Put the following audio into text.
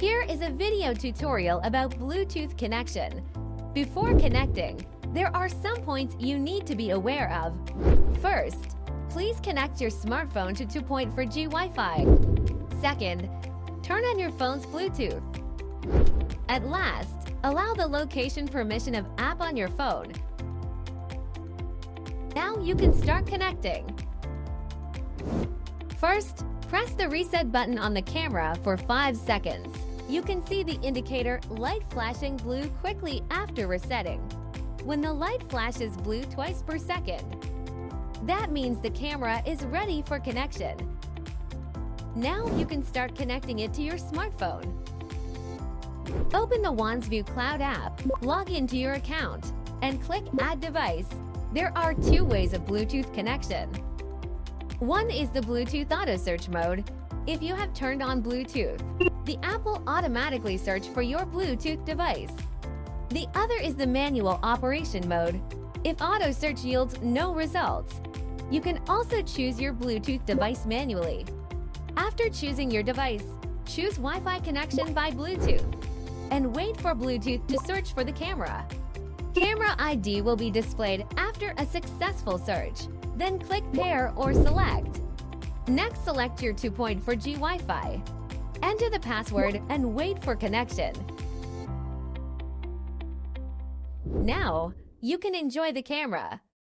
Here is a video tutorial about Bluetooth connection. Before connecting, there are some points you need to be aware of. First, please connect your smartphone to 2.4G Wi-Fi. Second, turn on your phone's Bluetooth. At last, allow the location permission of app on your phone. Now you can start connecting. First, press the reset button on the camera for 5 seconds. You can see the indicator light flashing blue quickly after resetting. When the light flashes blue twice per second, that means the camera is ready for connection. Now you can start connecting it to your smartphone. Open the Wansview Cloud app, log into your account, and click Add Device. There are 2 ways of Bluetooth connection. One is the Bluetooth Auto Search mode. If you have turned on Bluetooth, the app will automatically search for your Bluetooth device. The other is the manual operation mode. If auto search yields no results, you can also choose your Bluetooth device manually. After choosing your device, choose Wi-Fi connection by Bluetooth and wait for Bluetooth to search for the camera. Camera ID will be displayed after a successful search. Then click Pair or Select. Next, select your 2.4G Wi-Fi. Enter the password and wait for connection. Now, you can enjoy the camera.